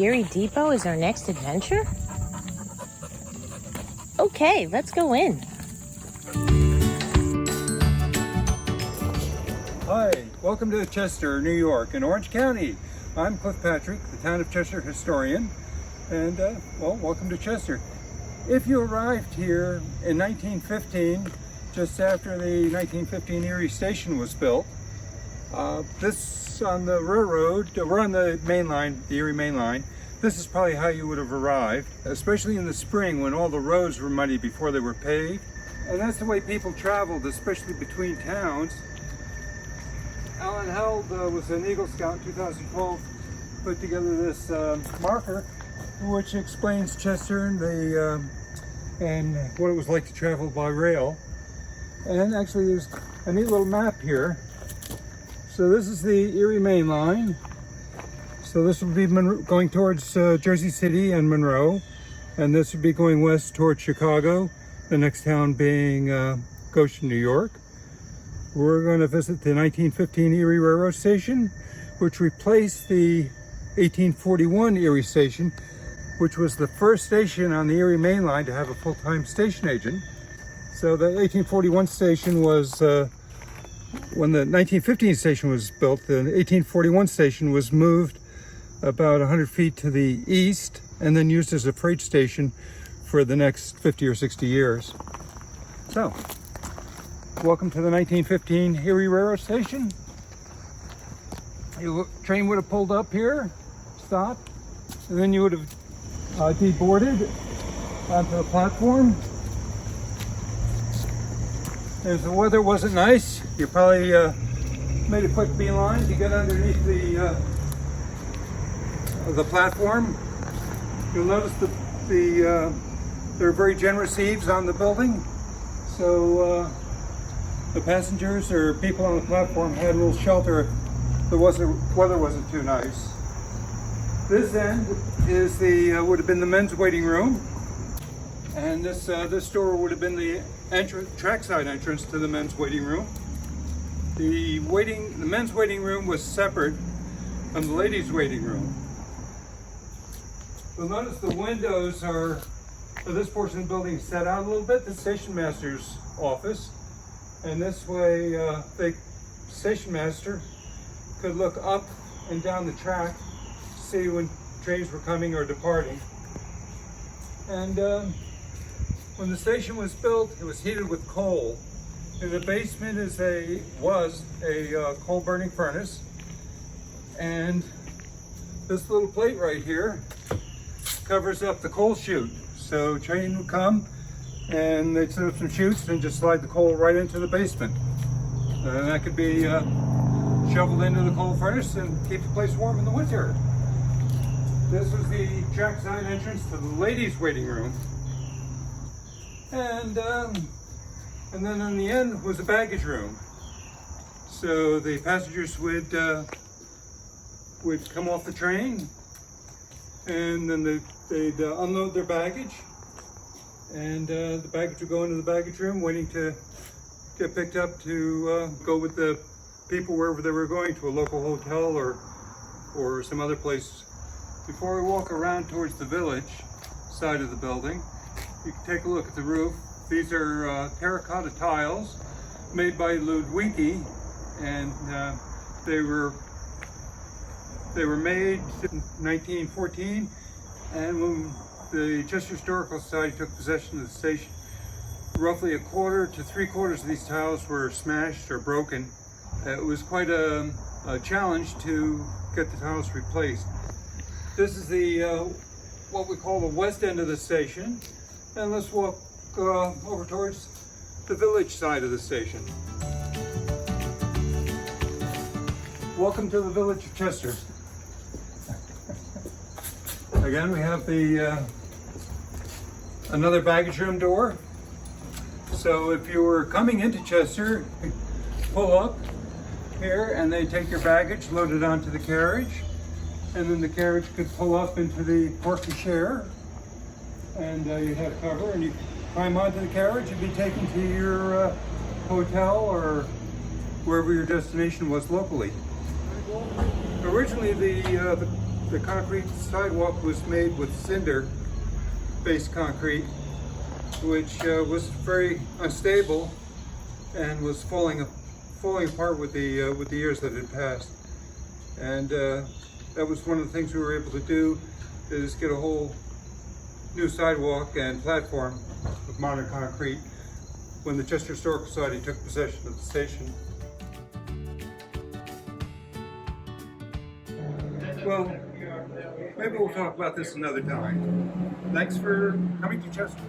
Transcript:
Erie Depot is our next adventure? Okay, let's go in. Hi, welcome to Chester, New York, in Orange County. I'm Clif Patrick, the Town of Chester historian, and well, welcome to Chester. If you arrived here in 1915, just after the 1915 Erie Station was built, this on the railroad, we're on the main line, the Erie main line. This is probably how you would have arrived, especially in the spring when all the roads were muddy before they were paved. And that's the way people traveled, especially between towns. Alan Held was an Eagle Scout in 2012, put together this marker which explains Chester and what it was like to travel by rail. And actually there's a neat little map here. So this is the Erie main line. So this would be going towards Jersey City and Monroe, and this would be going west towards Chicago, the next town being Goshen, New York. We're going to visit the 1915 Erie Railroad Station, which replaced the 1841 Erie Station, which was the first station on the Erie main line to have a full-time station agent. So the 1841 station was, when the 1915 station was built, the 1841 station was moved about 100 feet to the east and then used as a freight station for the next 50 or 60 years. So, welcome to the 1915 Erie Railroad Station. The train would have pulled up here, stopped, and then you would have deboarded onto the platform. If the weather wasn't nice, you probably made a quick beeline to get underneath the platform. You'll notice there are very generous eaves on the building, so the passengers or people on the platform had a little shelter if the weather wasn't too nice. This end is would have been the men's waiting room, and this door would have been the trackside entrance to the men's waiting room. The men's waiting room was separate from the ladies' waiting room. You'll notice the windows are, for this portion of the building, set out a little bit, the station master's office. And this way, the station master could look up and down the track to see when trains were coming or departing. And when the station was built, it was heated with coal. In the basement was a coal burning furnace. And this little plate right here covers up the coal chute. So train would come and they'd set up some chutes and just slide the coal right into the basement. And that could be shoveled into the coal furnace and keep the place warm in the winter. This was the trackside entrance to the ladies' waiting room. And then on the end was a baggage room. So the passengers would come off the train, and then they'd unload their baggage, and the baggage would go into the baggage room waiting to get picked up to go with the people wherever they were going, to a local hotel or some other place. Before we walk around towards the village side of the building, you can take a look at the roof. These are terracotta tiles made by Ludwigi, and they were made in 1914, and when the Chester Historical Society took possession of the station, roughly 1/4 to 3/4 of these tiles were smashed or broken. It was quite a challenge to get the tiles replaced. This is the what we call the west end of the station, and let's walk over towards the village side of the station. Welcome to the village of Chester. Again, we have another baggage room door. So if you were coming into Chester, you pull up here and they take your baggage, load it onto the carriage, and then the carriage could pull up into the porte-cochere, and you'd have cover, and you climb onto the carriage and be taken to your hotel or wherever your destination was locally. Originally, the The concrete sidewalk was made with cinder-based concrete, which was very unstable and was falling apart with the years that had passed. And that was one of the things we were able to do, is get a whole new sidewalk and platform of modern concrete when the Chester Historical Society took possession of the station. Well, maybe we'll talk about this another time. Thanks for coming to Chester.